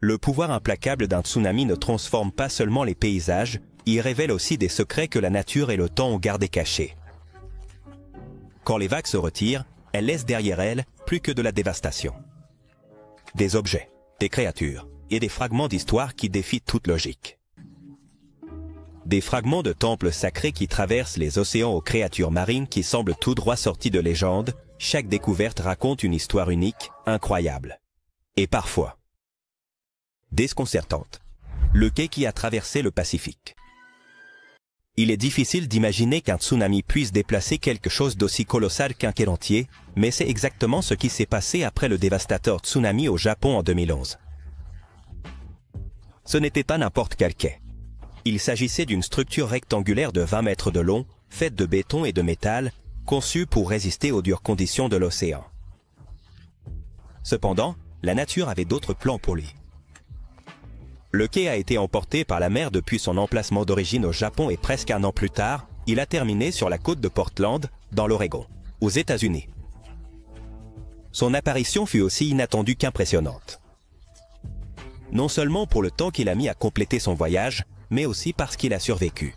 Le pouvoir implacable d'un tsunami ne transforme pas seulement les paysages, il révèle aussi des secrets que la nature et le temps ont gardés cachés. Quand les vagues se retirent, elles laissent derrière elles plus que de la dévastation. Des objets, des créatures et des fragments d'histoire qui défient toute logique. Des fragments de temples sacrés qui traversent les océans aux créatures marines qui semblent tout droit sorties de légendes, chaque découverte raconte une histoire unique, incroyable. Et parfois déconcertante. Le quai qui a traversé le Pacifique. Il est difficile d'imaginer qu'un tsunami puisse déplacer quelque chose d'aussi colossal qu'un quai entier, mais c'est exactement ce qui s'est passé après le dévastateur tsunami au Japon en 2011. Ce n'était pas n'importe quel quai. Il s'agissait d'une structure rectangulaire de 20 mètres de long, faite de béton et de métal, conçue pour résister aux dures conditions de l'océan. Cependant, la nature avait d'autres plans pour lui. Le quai a été emporté par la mer depuis son emplacement d'origine au Japon et presque un an plus tard, il a terminé sur la côte de Portland, dans l'Oregon, aux États-Unis. Son apparition fut aussi inattendue qu'impressionnante. Non seulement pour le temps qu'il a mis à compléter son voyage, mais aussi parce qu'il a survécu.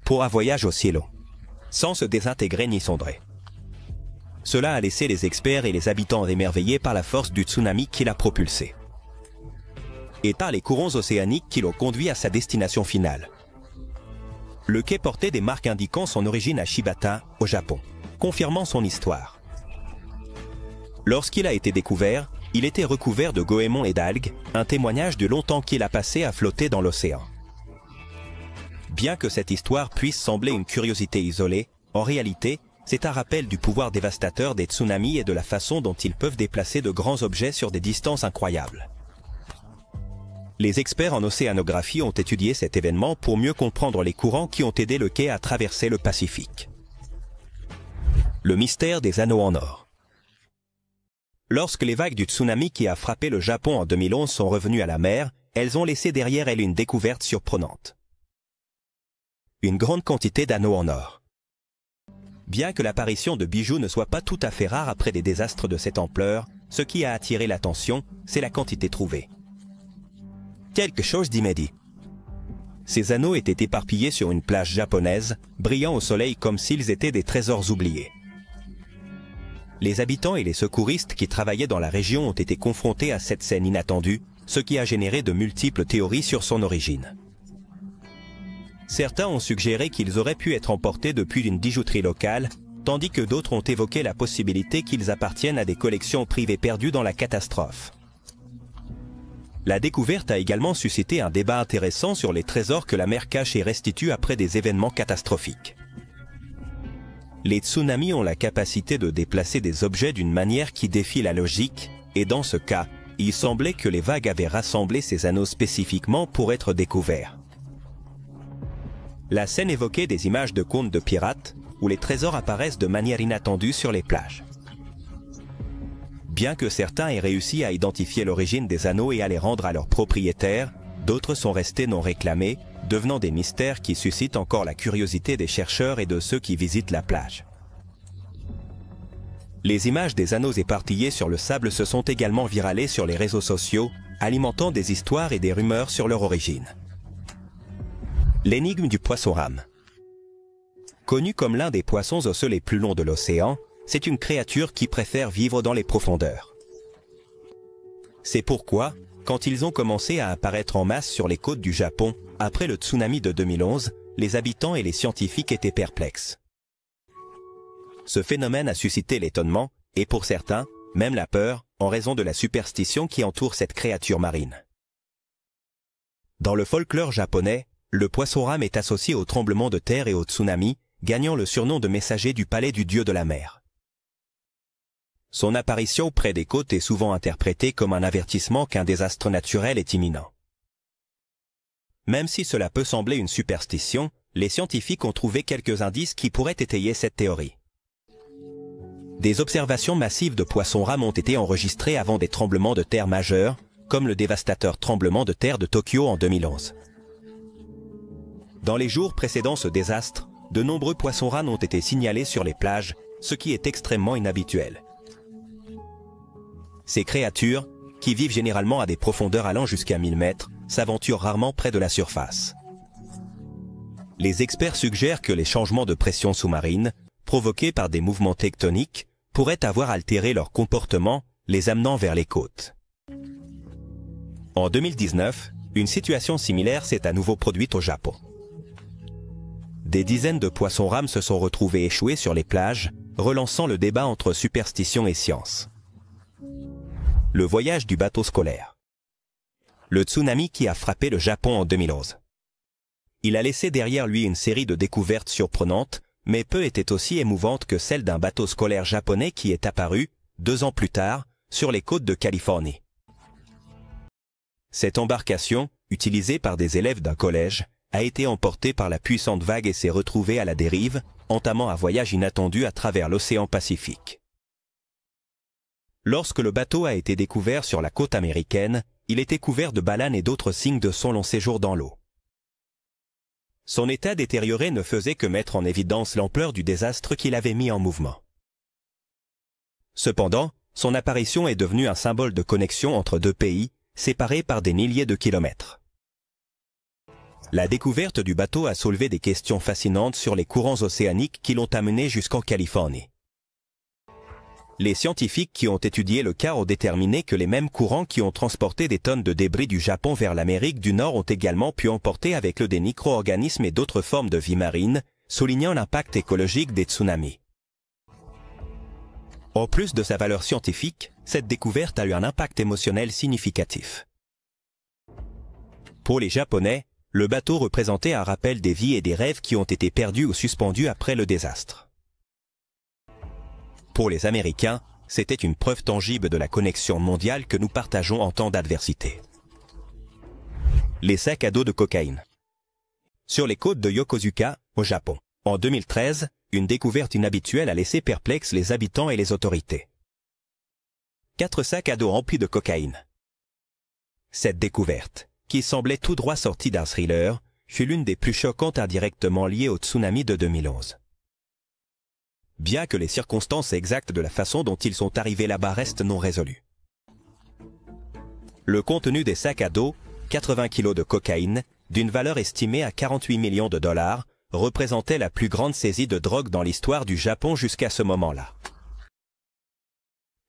Pour un voyage aussi long, sans se désintégrer ni sombrer. Cela a laissé les experts et les habitants émerveillés par la force du tsunami qui l'a propulsé. Et par les courants océaniques qui l'ont conduit à sa destination finale. Le quai portait des marques indiquant son origine à Shibata, au Japon, confirmant son histoire. Lorsqu'il a été découvert, il était recouvert de goémons et d'algues, un témoignage du long temps qu'il a passé à flotter dans l'océan. Bien que cette histoire puisse sembler une curiosité isolée, en réalité, c'est un rappel du pouvoir dévastateur des tsunamis et de la façon dont ils peuvent déplacer de grands objets sur des distances incroyables. Les experts en océanographie ont étudié cet événement pour mieux comprendre les courants qui ont aidé le quai à traverser le Pacifique. Le mystère des anneaux en or. Lorsque les vagues du tsunami qui a frappé le Japon en 2011 sont revenues à la mer, elles ont laissé derrière elles une découverte surprenante. Une grande quantité d'anneaux en or. Bien que l'apparition de bijoux ne soit pas tout à fait rare après des désastres de cette ampleur, ce qui a attiré l'attention, c'est la quantité trouvée. Quelque chose d'immédiat. Ces anneaux étaient éparpillés sur une plage japonaise, brillant au soleil comme s'ils étaient des trésors oubliés. Les habitants et les secouristes qui travaillaient dans la région ont été confrontés à cette scène inattendue, ce qui a généré de multiples théories sur son origine. Certains ont suggéré qu'ils auraient pu être emportés depuis une bijouterie locale, tandis que d'autres ont évoqué la possibilité qu'ils appartiennent à des collections privées perdues dans la catastrophe. La découverte a également suscité un débat intéressant sur les trésors que la mer cache et restitue après des événements catastrophiques. Les tsunamis ont la capacité de déplacer des objets d'une manière qui défie la logique, et dans ce cas, il semblait que les vagues avaient rassemblé ces anneaux spécifiquement pour être découverts. La scène évoquait des images de contes de pirates, où les trésors apparaissent de manière inattendue sur les plages. Bien que certains aient réussi à identifier l'origine des anneaux et à les rendre à leurs propriétaires, d'autres sont restés non réclamés, devenant des mystères qui suscitent encore la curiosité des chercheurs et de ceux qui visitent la plage. Les images des anneaux éparpillés sur le sable se sont également viralées sur les réseaux sociaux, alimentant des histoires et des rumeurs sur leur origine. L'énigme du poisson-rame. Connu comme l'un des poissons osseux les plus longs de l'océan, c'est une créature qui préfère vivre dans les profondeurs. C'est pourquoi, quand ils ont commencé à apparaître en masse sur les côtes du Japon, après le tsunami de 2011, les habitants et les scientifiques étaient perplexes. Ce phénomène a suscité l'étonnement, et pour certains, même la peur, en raison de la superstition qui entoure cette créature marine. Dans le folklore japonais, le poisson-rame est associé aux tremblements de terre et aux tsunamis, gagnant le surnom de messager du palais du dieu de la mer. Son apparition près des côtes est souvent interprétée comme un avertissement qu'un désastre naturel est imminent. Même si cela peut sembler une superstition, les scientifiques ont trouvé quelques indices qui pourraient étayer cette théorie. Des observations massives de poissons-rames ont été enregistrées avant des tremblements de terre majeurs, comme le dévastateur tremblement de terre de Tokyo en 2011. Dans les jours précédant ce désastre, de nombreux poissons-rames ont été signalés sur les plages, ce qui est extrêmement inhabituel. Ces créatures, qui vivent généralement à des profondeurs allant jusqu'à 1000 mètres, s'aventurent rarement près de la surface. Les experts suggèrent que les changements de pression sous-marine, provoqués par des mouvements tectoniques, pourraient avoir altéré leur comportement, les amenant vers les côtes. En 2019, une situation similaire s'est à nouveau produite au Japon. Des dizaines de poissons-rames se sont retrouvés échoués sur les plages, relançant le débat entre superstition et science. Le voyage du bateau scolaire. Le tsunami qui a frappé le Japon en 2011. Il a laissé derrière lui une série de découvertes surprenantes, mais peu étaient aussi émouvantes que celle d'un bateau scolaire japonais qui est apparu, 2 ans plus tard, sur les côtes de Californie. Cette embarcation, utilisée par des élèves d'un collège, a été emportée par la puissante vague et s'est retrouvée à la dérive, entamant un voyage inattendu à travers l'océan Pacifique. Lorsque le bateau a été découvert sur la côte américaine, il était couvert de balanes et d'autres signes de son long séjour dans l'eau. Son état détérioré ne faisait que mettre en évidence l'ampleur du désastre qu'il avait mis en mouvement. Cependant, son apparition est devenue un symbole de connexion entre 2 pays, séparés par des milliers de kilomètres. La découverte du bateau a soulevé des questions fascinantes sur les courants océaniques qui l'ont amené jusqu'en Californie. Les scientifiques qui ont étudié le cas ont déterminé que les mêmes courants qui ont transporté des tonnes de débris du Japon vers l'Amérique du Nord ont également pu emporter avec eux des micro-organismes et d'autres formes de vie marine, soulignant l'impact écologique des tsunamis. En plus de sa valeur scientifique, cette découverte a eu un impact émotionnel significatif. Pour les Japonais, le bateau représentait un rappel des vies et des rêves qui ont été perdus ou suspendus après le désastre. Pour les Américains, c'était une preuve tangible de la connexion mondiale que nous partageons en temps d'adversité. Les sacs à dos de cocaïne. Sur les côtes de Yokosuka, au Japon, en 2013, une découverte inhabituelle a laissé perplexes les habitants et les autorités. 4 sacs à dos remplis de cocaïne. Cette découverte, qui semblait tout droit sortie d'un thriller, fut l'une des plus choquantes indirectement liées au tsunami de 2011. Bien que les circonstances exactes de la façon dont ils sont arrivés là-bas restent non résolues. Le contenu des sacs à dos, 80 kg de cocaïne, d'une valeur estimée à 48 millions de dollars, représentait la plus grande saisie de drogue dans l'histoire du Japon jusqu'à ce moment-là.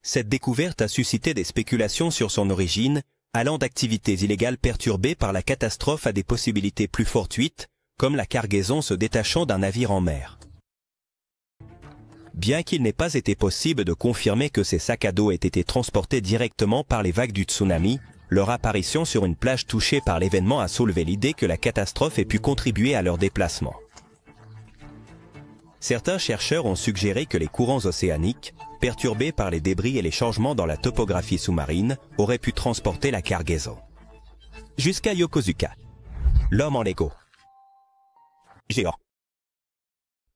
Cette découverte a suscité des spéculations sur son origine, allant d'activités illégales perturbées par la catastrophe à des possibilités plus fortuites, comme la cargaison se détachant d'un navire en mer. Bien qu'il n'ait pas été possible de confirmer que ces sacs à dos aient été transportés directement par les vagues du tsunami, leur apparition sur une plage touchée par l'événement a soulevé l'idée que la catastrophe ait pu contribuer à leur déplacement. Certains chercheurs ont suggéré que les courants océaniques, perturbés par les débris et les changements dans la topographie sous-marine, auraient pu transporter la cargaison. Jusqu'à Yokosuka. L'homme en Lego. Géant.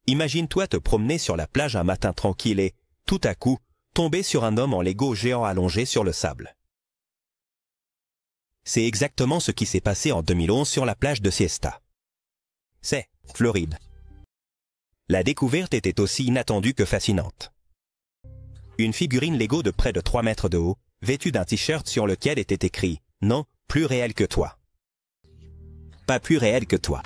Imagine-toi te promener sur la plage un matin tranquille et, tout à coup, tomber sur un homme en Lego géant allongé sur le sable. C'est exactement ce qui s'est passé en 2011 sur la plage de Siesta. C'est Floride. La découverte était aussi inattendue que fascinante. Une figurine Lego de près de 3 mètres de haut, vêtue d'un t-shirt sur lequel était écrit « Non, plus réel que toi ». Pas plus réel que toi.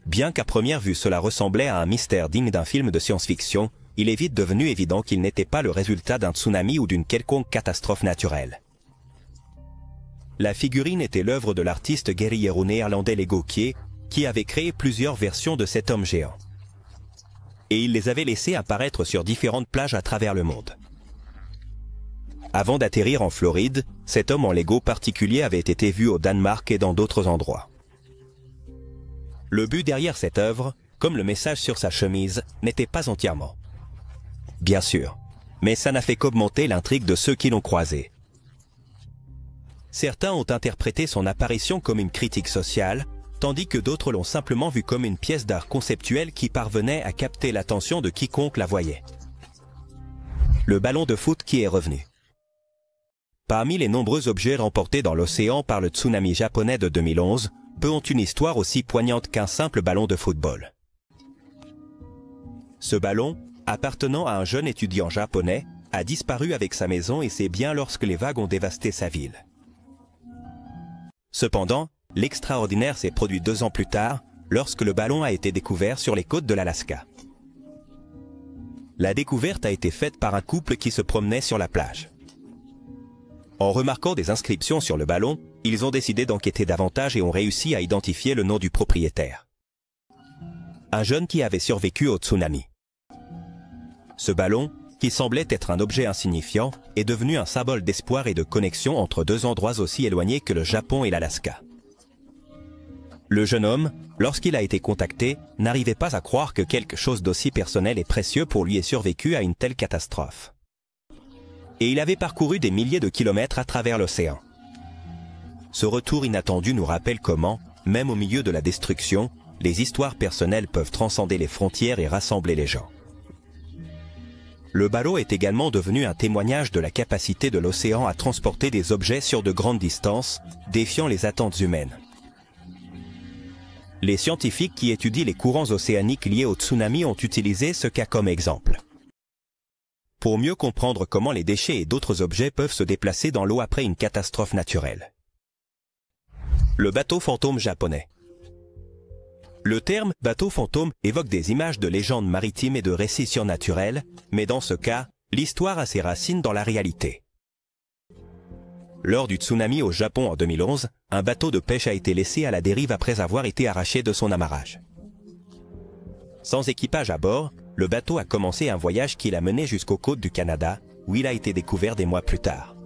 Bien qu'à première vue cela ressemblait à un mystère digne d'un film de science-fiction, il est vite devenu évident qu'il n'était pas le résultat d'un tsunami ou d'une quelconque catastrophe naturelle. La figurine était l'œuvre de l'artiste guerriero néerlandais Lego qui avait créé plusieurs versions de cet homme géant. Et il les avait laissés apparaître sur différentes plages à travers le monde. Avant d'atterrir en Floride, cet homme en Lego particulier avait été vu au Danemark et dans d'autres endroits. Le but derrière cette œuvre, comme le message sur sa chemise, n'était pas entièrement. Bien sûr, mais ça n'a fait qu'augmenter l'intrigue de ceux qui l'ont croisé. Certains ont interprété son apparition comme une critique sociale, tandis que d'autres l'ont simplement vu comme une pièce d'art conceptuelle qui parvenait à capter l'attention de quiconque la voyait. Le ballon de foot qui est revenu. Parmi les nombreux objets remportés dans l'océan par le tsunami japonais de 2011, peu ont une histoire aussi poignante qu'un simple ballon de football. Ce ballon, appartenant à un jeune étudiant japonais, a disparu avec sa maison et ses biens lorsque les vagues ont dévasté sa ville. Cependant, l'extraordinaire s'est produit 2 ans plus tard, lorsque le ballon a été découvert sur les côtes de l'Alaska. La découverte a été faite par un couple qui se promenait sur la plage. En remarquant des inscriptions sur le ballon, ils ont décidé d'enquêter davantage et ont réussi à identifier le nom du propriétaire. Un jeune qui avait survécu au tsunami. Ce ballon, qui semblait être un objet insignifiant, est devenu un symbole d'espoir et de connexion entre 2 endroits aussi éloignés que le Japon et l'Alaska. Le jeune homme, lorsqu'il a été contacté, n'arrivait pas à croire que quelque chose d'aussi personnel et précieux pour lui ait survécu à une telle catastrophe. Et il avait parcouru des milliers de kilomètres à travers l'océan. Ce retour inattendu nous rappelle comment, même au milieu de la destruction, les histoires personnelles peuvent transcender les frontières et rassembler les gens. Le ballon est également devenu un témoignage de la capacité de l'océan à transporter des objets sur de grandes distances, défiant les attentes humaines. Les scientifiques qui étudient les courants océaniques liés au tsunami ont utilisé ce cas comme exemple. Pour mieux comprendre comment les déchets et d'autres objets peuvent se déplacer dans l'eau après une catastrophe naturelle. Le bateau fantôme japonais. Le terme « bateau fantôme » évoque des images de légendes maritimes et de récits surnaturels, mais dans ce cas, l'histoire a ses racines dans la réalité. Lors du tsunami au Japon en 2011, un bateau de pêche a été laissé à la dérive après avoir été arraché de son amarrage. Sans équipage à bord, le bateau a commencé un voyage qui l'a mené jusqu'aux côtes du Canada, où il a été découvert des mois plus tard.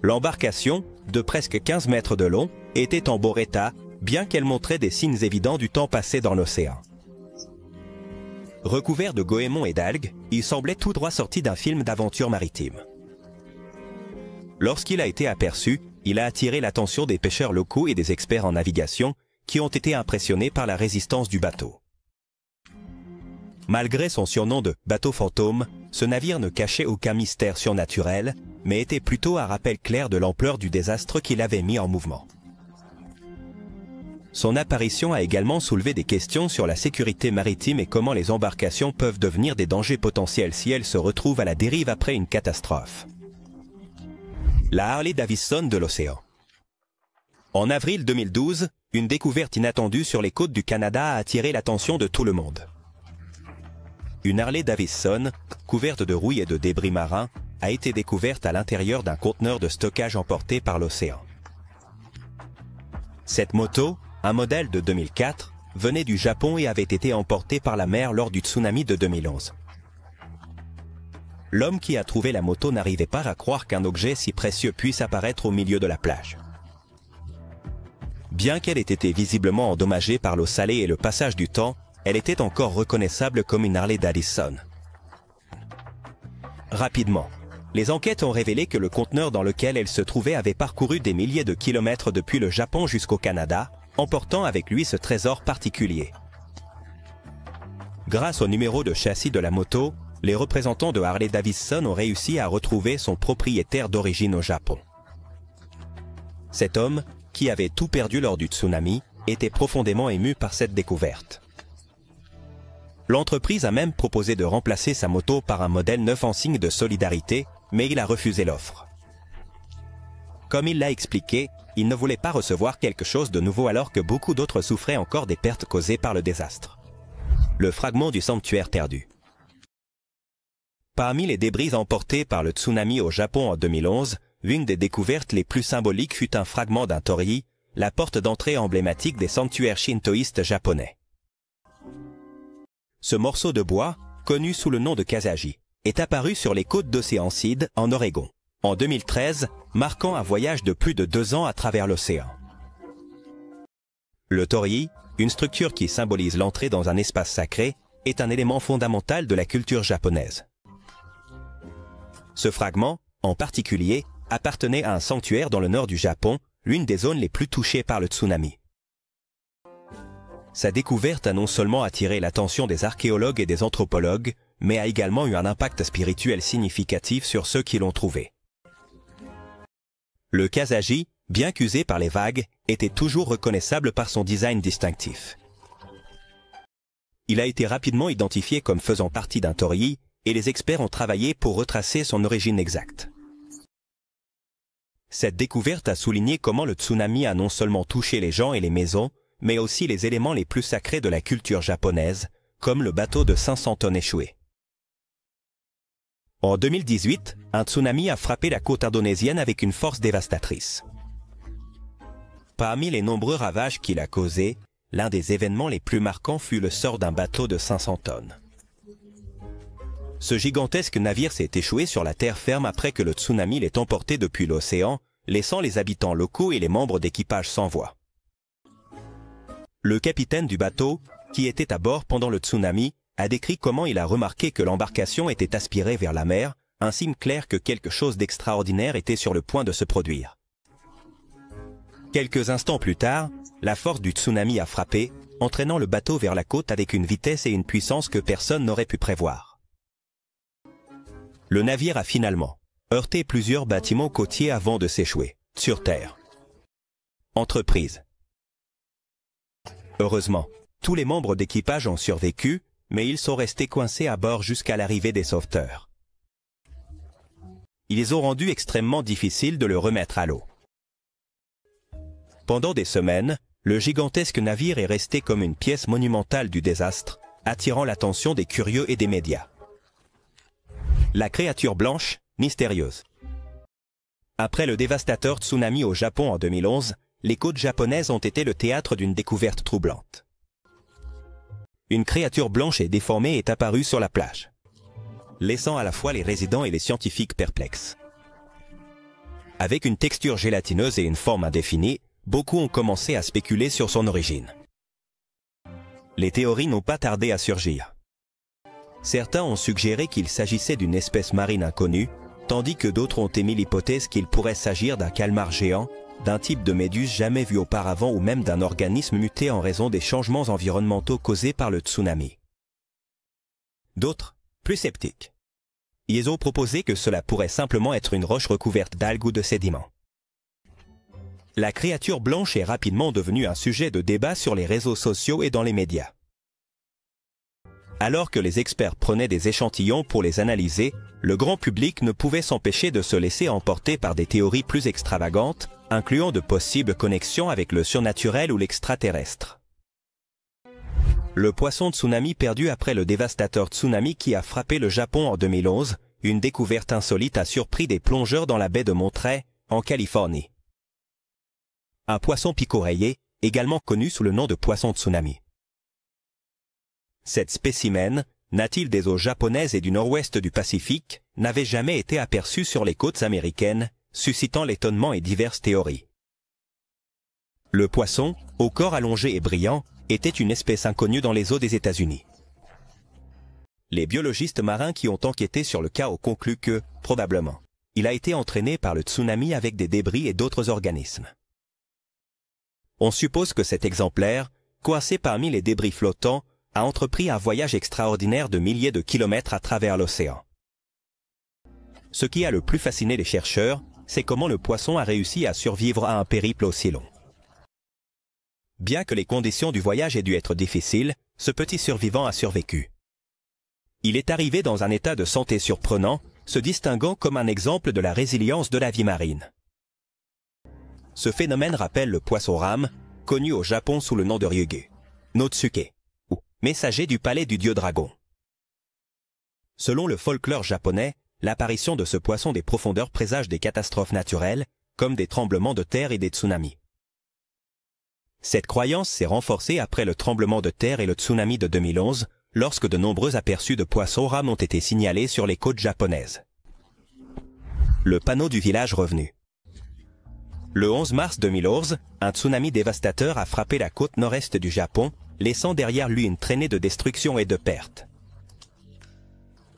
L'embarcation, de presque 15 mètres de long, était en bon état, bien qu'elle montrait des signes évidents du temps passé dans l'océan. Recouvert de goémons et d'algues, il semblait tout droit sorti d'un film d'aventure maritime. Lorsqu'il a été aperçu, il a attiré l'attention des pêcheurs locaux et des experts en navigation qui ont été impressionnés par la résistance du bateau. Malgré son surnom de « bateau fantôme », ce navire ne cachait aucun mystère surnaturel, mais était plutôt un rappel clair de l'ampleur du désastre qu'il avait mis en mouvement. Son apparition a également soulevé des questions sur la sécurité maritime et comment les embarcations peuvent devenir des dangers potentiels si elles se retrouvent à la dérive après une catastrophe. La Harley-Davidson de l'océan. En avril 2012, une découverte inattendue sur les côtes du Canada a attiré l'attention de tout le monde. Une Harley-Davidson, couverte de rouille et de débris marins, a été découverte à l'intérieur d'un conteneur de stockage emporté par l'océan. Cette moto, un modèle de 2004, venait du Japon et avait été emportée par la mer lors du tsunami de 2011. L'homme qui a trouvé la moto n'arrivait pas à croire qu'un objet si précieux puisse apparaître au milieu de la plage. Bien qu'elle ait été visiblement endommagée par l'eau salée et le passage du temps, elle était encore reconnaissable comme une Harley-Davidson. Rapidement, les enquêtes ont révélé que le conteneur dans lequel elle se trouvait avait parcouru des milliers de kilomètres depuis le Japon jusqu'au Canada, emportant avec lui ce trésor particulier. Grâce au numéro de châssis de la moto, les représentants de Harley-Davidson ont réussi à retrouver son propriétaire d'origine au Japon. Cet homme, qui avait tout perdu lors du tsunami, était profondément ému par cette découverte. L'entreprise a même proposé de remplacer sa moto par un modèle neuf en signe de solidarité, mais il a refusé l'offre. Comme il l'a expliqué, il ne voulait pas recevoir quelque chose de nouveau alors que beaucoup d'autres souffraient encore des pertes causées par le désastre. Le fragment du sanctuaire perdu. Parmi les débris emportés par le tsunami au Japon en 2011, une des découvertes les plus symboliques fut un fragment d'un torii, la porte d'entrée emblématique des sanctuaires shintoïstes japonais. Ce morceau de bois, connu sous le nom de Kasaji, est apparu sur les côtes d'Océan Cid, en Oregon, en 2013, marquant un voyage de plus de 2 ans à travers l'océan. Le torii, une structure qui symbolise l'entrée dans un espace sacré, est un élément fondamental de la culture japonaise. Ce fragment, en particulier, appartenait à un sanctuaire dans le nord du Japon, l'une des zones les plus touchées par le tsunami. Sa découverte a non seulement attiré l'attention des archéologues et des anthropologues, mais a également eu un impact spirituel significatif sur ceux qui l'ont trouvé. Le Kasaji, bien qu'usé par les vagues, était toujours reconnaissable par son design distinctif. Il a été rapidement identifié comme faisant partie d'un torii, et les experts ont travaillé pour retracer son origine exacte. Cette découverte a souligné comment le tsunami a non seulement touché les gens et les maisons, mais aussi les éléments les plus sacrés de la culture japonaise, comme le bateau de 500 tonnes échoué. En 2018, un tsunami a frappé la côte indonésienne avec une force dévastatrice. Parmi les nombreux ravages qu'il a causés, l'un des événements les plus marquants fut le sort d'un bateau de 500 tonnes. Ce gigantesque navire s'est échoué sur la terre ferme après que le tsunami l'ait emporté depuis l'océan, laissant les habitants locaux et les membres d'équipage sans voix. Le capitaine du bateau, qui était à bord pendant le tsunami, a décrit comment il a remarqué que l'embarcation était aspirée vers la mer, un signe clair que quelque chose d'extraordinaire était sur le point de se produire. Quelques instants plus tard, la force du tsunami a frappé, entraînant le bateau vers la côte avec une vitesse et une puissance que personne n'aurait pu prévoir. Le navire a finalement heurté plusieurs bâtiments côtiers avant de s'échouer, sur terre. Entreprise. Heureusement, tous les membres d'équipage ont survécu, mais ils sont restés coincés à bord jusqu'à l'arrivée des sauveteurs. Ils ont rendu extrêmement difficile de le remettre à l'eau. Pendant des semaines, le gigantesque navire est resté comme une pièce monumentale du désastre, attirant l'attention des curieux et des médias. La créature blanche, mystérieuse. Après le dévastateur tsunami au Japon en 2011, les côtes japonaises ont été le théâtre d'une découverte troublante. Une créature blanche et déformée est apparue sur la plage, laissant à la fois les résidents et les scientifiques perplexes. Avec une texture gélatineuse et une forme indéfinie, beaucoup ont commencé à spéculer sur son origine. Les théories n'ont pas tardé à surgir. Certains ont suggéré qu'il s'agissait d'une espèce marine inconnue, tandis que d'autres ont émis l'hypothèse qu'il pourrait s'agir d'un calmar géant, d'un type de méduse jamais vu auparavant ou même d'un organisme muté en raison des changements environnementaux causés par le tsunami. D'autres, plus sceptiques, ils ont proposé que cela pourrait simplement être une roche recouverte d'algues ou de sédiments. La créature blanche est rapidement devenue un sujet de débat sur les réseaux sociaux et dans les médias. Alors que les experts prenaient des échantillons pour les analyser, le grand public ne pouvait s'empêcher de se laisser emporter par des théories plus extravagantes, incluant de possibles connexions avec le surnaturel ou l'extraterrestre. Le poisson tsunami perdu après le dévastateur tsunami qui a frappé le Japon en 2011, une découverte insolite a surpris des plongeurs dans la baie de Monterey, en Californie. Un poisson picorayé, également connu sous le nom de poisson tsunami. Cette spécimen, natif des eaux japonaises et du nord-ouest du Pacifique, n'avait jamais été aperçu sur les côtes américaines, suscitant l'étonnement et diverses théories. Le poisson, au corps allongé et brillant, était une espèce inconnue dans les eaux des États-Unis. Les biologistes marins qui ont enquêté sur le cas ont conclu que, probablement, il a été entraîné par le tsunami avec des débris et d'autres organismes. On suppose que cet exemplaire, coincé parmi les débris flottants, a entrepris un voyage extraordinaire de milliers de kilomètres à travers l'océan. Ce qui a le plus fasciné les chercheurs, c'est comment le poisson a réussi à survivre à un périple aussi long. Bien que les conditions du voyage aient dû être difficiles, ce petit survivant a survécu. Il est arrivé dans un état de santé surprenant, se distinguant comme un exemple de la résilience de la vie marine. Ce phénomène rappelle le poisson-rame, connu au Japon sous le nom de Ryugu, Notsuke, ou messager du palais du dieu dragon. Selon le folklore japonais, l'apparition de ce poisson des profondeurs présage des catastrophes naturelles, comme des tremblements de terre et des tsunamis. Cette croyance s'est renforcée après le tremblement de terre et le tsunami de 2011, lorsque de nombreux aperçus de poissons-rames ont été signalés sur les côtes japonaises. Le panneau du village revenu. Le 11 mars 2011, un tsunami dévastateur a frappé la côte nord-est du Japon, laissant derrière lui une traînée de destruction et de pertes.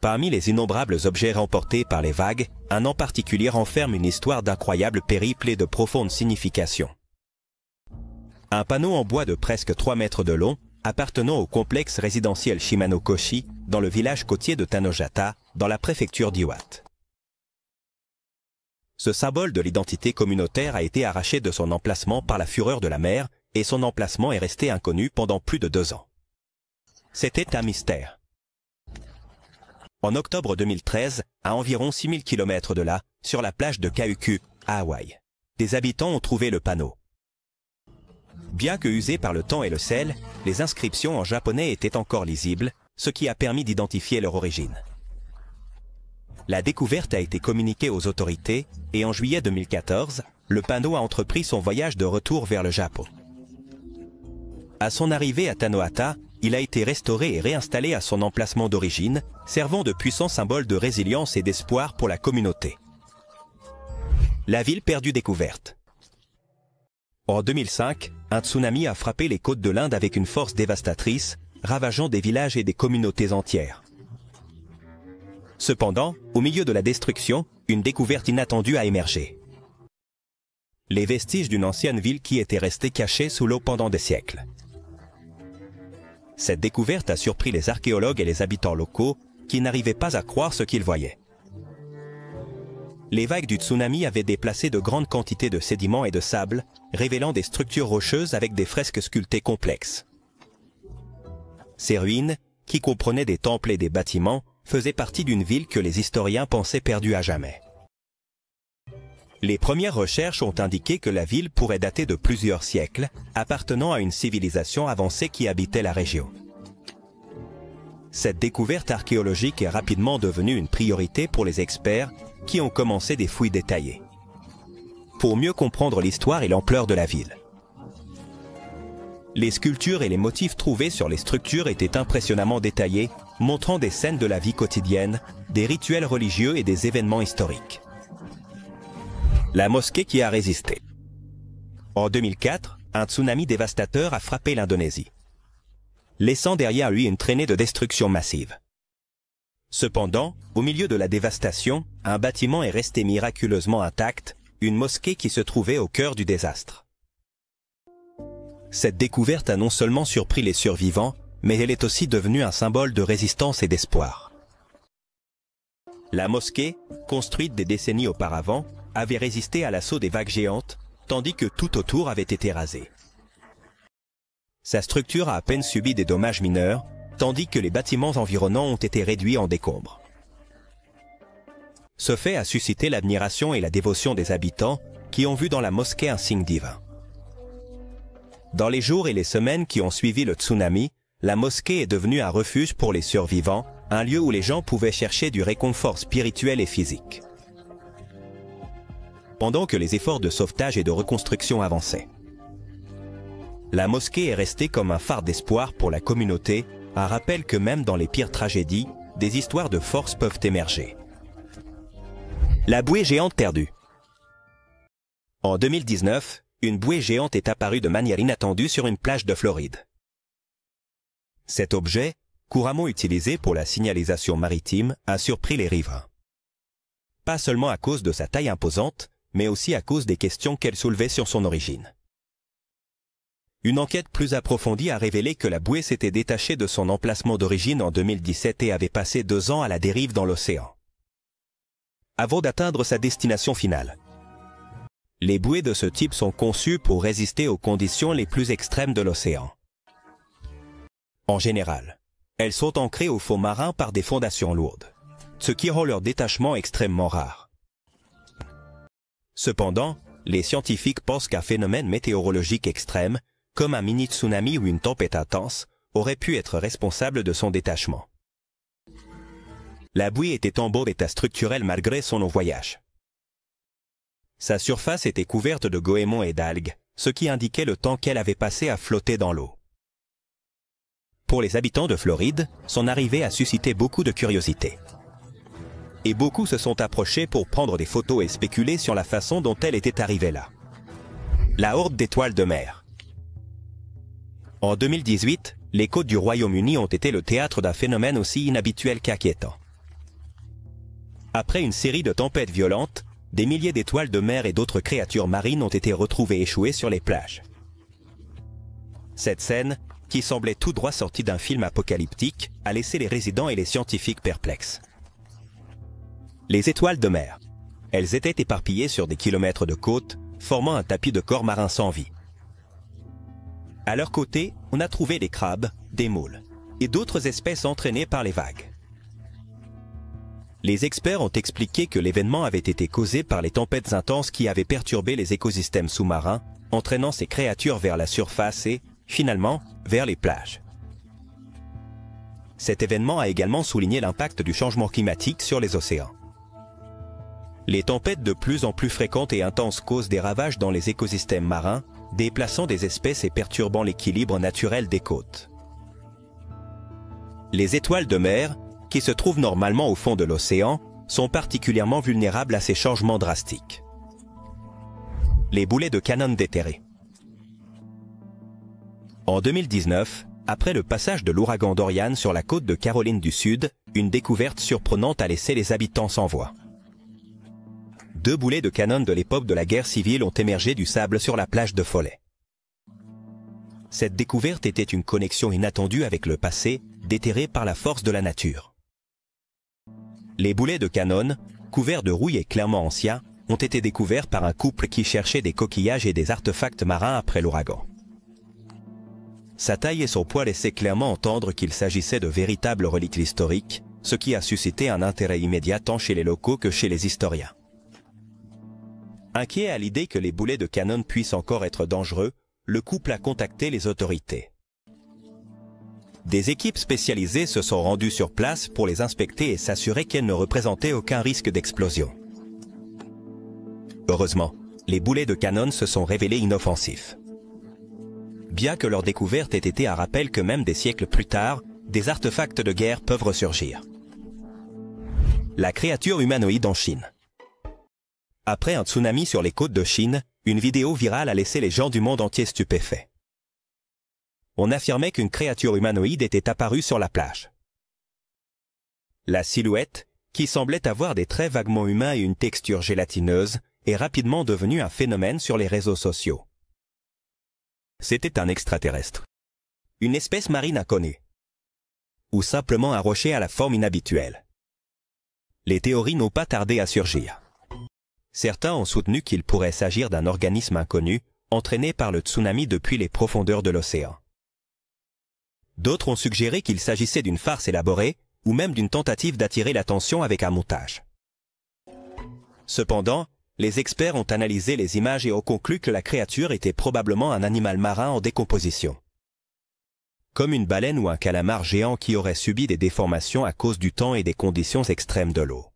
Parmi les innombrables objets remportés par les vagues, un en particulier renferme une histoire d'incroyable périple et de profonde signification. Un panneau en bois de presque 3 mètres de long, appartenant au complexe résidentiel Shimanokoshi, dans le village côtier de Tanojata, dans la préfecture d'Iwate. Ce symbole de l'identité communautaire a été arraché de son emplacement par la fureur de la mer, et son emplacement est resté inconnu pendant plus de 2 ans. C'était un mystère. en octobre 2013, à environ 6000 km de là, sur la plage de Kauku, à Hawaï. Des habitants ont trouvé le panneau. Bien que usés par le temps et le sel, les inscriptions en japonais étaient encore lisibles, ce qui a permis d'identifier leur origine. La découverte a été communiquée aux autorités et en juillet 2014, le panneau a entrepris son voyage de retour vers le Japon. À son arrivée à Tanohata, il a été restauré et réinstallé à son emplacement d'origine, servant de puissant symbole de résilience et d'espoir pour la communauté. La ville perdue découverte. En 2005, un tsunami a frappé les côtes de l'Inde avec une force dévastatrice, ravageant des villages et des communautés entières. Cependant, au milieu de la destruction, une découverte inattendue a émergé. Les vestiges d'une ancienne ville qui était restée cachée sous l'eau pendant des siècles. Cette découverte a surpris les archéologues et les habitants locaux qui n'arrivaient pas à croire ce qu'ils voyaient. Les vagues du tsunami avaient déplacé de grandes quantités de sédiments et de sable, révélant des structures rocheuses avec des fresques sculptées complexes. Ces ruines, qui comprenaient des temples et des bâtiments, faisaient partie d'une ville que les historiens pensaient perdue à jamais. Les premières recherches ont indiqué que la ville pourrait dater de plusieurs siècles, appartenant à une civilisation avancée qui habitait la région. Cette découverte archéologique est rapidement devenue une priorité pour les experts qui ont commencé des fouilles détaillées, pour mieux comprendre l'histoire et l'ampleur de la ville. Les sculptures et les motifs trouvés sur les structures étaient impressionnamment détaillés, montrant des scènes de la vie quotidienne, des rituels religieux et des événements historiques. La mosquée qui a résisté. En 2004, un tsunami dévastateur a frappé l'Indonésie, laissant derrière lui une traînée de destruction massive. Cependant, au milieu de la dévastation, un bâtiment est resté miraculeusement intact, une mosquée qui se trouvait au cœur du désastre. Cette découverte a non seulement surpris les survivants, mais elle est aussi devenue un symbole de résistance et d'espoir. La mosquée, construite des décennies auparavant, avait résisté à l'assaut des vagues géantes, tandis que tout autour avait été rasé. Sa structure a à peine subi des dommages mineurs, tandis que les bâtiments environnants ont été réduits en décombres. Ce fait a suscité l'admiration et la dévotion des habitants qui ont vu dans la mosquée un signe divin. Dans les jours et les semaines qui ont suivi le tsunami, la mosquée est devenue un refuge pour les survivants, un lieu où les gens pouvaient chercher du réconfort spirituel et physique. Pendant que les efforts de sauvetage et de reconstruction avançaient. La mosquée est restée comme un phare d'espoir pour la communauté, un rappel que même dans les pires tragédies, des histoires de force peuvent émerger. La bouée géante perdue. En 2019, une bouée géante est apparue de manière inattendue sur une plage de Floride. Cet objet, couramment utilisé pour la signalisation maritime, a surpris les riverains. Pas seulement à cause de sa taille imposante, mais aussi à cause des questions qu'elle soulevait sur son origine. Une enquête plus approfondie a révélé que la bouée s'était détachée de son emplacement d'origine en 2017 et avait passé 2 ans à la dérive dans l'océan, avant d'atteindre sa destination finale. Les bouées de ce type sont conçues pour résister aux conditions les plus extrêmes de l'océan. En général, elles sont ancrées au fond marin par des fondations lourdes, ce qui rend leur détachement extrêmement rare. Cependant, les scientifiques pensent qu'un phénomène météorologique extrême, comme un mini-tsunami ou une tempête intense, aurait pu être responsable de son détachement. La bouée était en bon état structurel malgré son long voyage. Sa surface était couverte de goémons et d'algues, ce qui indiquait le temps qu'elle avait passé à flotter dans l'eau. Pour les habitants de Floride, son arrivée a suscité beaucoup de curiosité. Et beaucoup se sont approchés pour prendre des photos et spéculer sur la façon dont elle était arrivée là. La horde d'étoiles de mer. En 2018, les côtes du Royaume-Uni ont été le théâtre d'un phénomène aussi inhabituel qu'inquiétant. Après une série de tempêtes violentes, des milliers d'étoiles de mer et d'autres créatures marines ont été retrouvées échouées sur les plages. Cette scène, qui semblait tout droit sortie d'un film apocalyptique, a laissé les résidents et les scientifiques perplexes. Les étoiles de mer. Elles étaient éparpillées sur des kilomètres de côte, formant un tapis de corps marins sans vie. À leur côté, on a trouvé des crabes, des moules et d'autres espèces entraînées par les vagues. Les experts ont expliqué que l'événement avait été causé par les tempêtes intenses qui avaient perturbé les écosystèmes sous-marins, entraînant ces créatures vers la surface et, finalement, vers les plages. Cet événement a également souligné l'impact du changement climatique sur les océans. Les tempêtes de plus en plus fréquentes et intenses causent des ravages dans les écosystèmes marins, déplaçant des espèces et perturbant l'équilibre naturel des côtes. Les étoiles de mer, qui se trouvent normalement au fond de l'océan, sont particulièrement vulnérables à ces changements drastiques. Les boulets de canon déterrés. En 2019, après le passage de l'ouragan Dorian sur la côte de Caroline du Sud, une découverte surprenante a laissé les habitants sans voix. 2 boulets de canon de l'époque de la guerre civile ont émergé du sable sur la plage de Foley. Cette découverte était une connexion inattendue avec le passé, déterré par la force de la nature. Les boulets de canon, couverts de rouille et clairement anciens, ont été découverts par un couple qui cherchait des coquillages et des artefacts marins après l'ouragan. Sa taille et son poids laissaient clairement entendre qu'il s'agissait de véritables reliques historiques, ce qui a suscité un intérêt immédiat tant chez les locaux que chez les historiens. Inquiet à l'idée que les boulets de canon puissent encore être dangereux, le couple a contacté les autorités. Des équipes spécialisées se sont rendues sur place pour les inspecter et s'assurer qu'elles ne représentaient aucun risque d'explosion. Heureusement, les boulets de canon se sont révélés inoffensifs. Bien que leur découverte ait été un rappel que même des siècles plus tard, des artefacts de guerre peuvent ressurgir. La créature humanoïde en Chine. Après un tsunami sur les côtes de Chine, une vidéo virale a laissé les gens du monde entier stupéfaits. On affirmait qu'une créature humanoïde était apparue sur la plage. La silhouette, qui semblait avoir des traits vaguement humains et une texture gélatineuse, est rapidement devenue un phénomène sur les réseaux sociaux. C'était un extraterrestre, une espèce marine inconnue, ou simplement un rocher à la forme inhabituelle. Les théories n'ont pas tardé à surgir. Certains ont soutenu qu'il pourrait s'agir d'un organisme inconnu, entraîné par le tsunami depuis les profondeurs de l'océan. D'autres ont suggéré qu'il s'agissait d'une farce élaborée, ou même d'une tentative d'attirer l'attention avec un montage. Cependant, les experts ont analysé les images et ont conclu que la créature était probablement un animal marin en décomposition. Comme une baleine ou un calamar géant qui aurait subi des déformations à cause du temps et des conditions extrêmes de l'eau.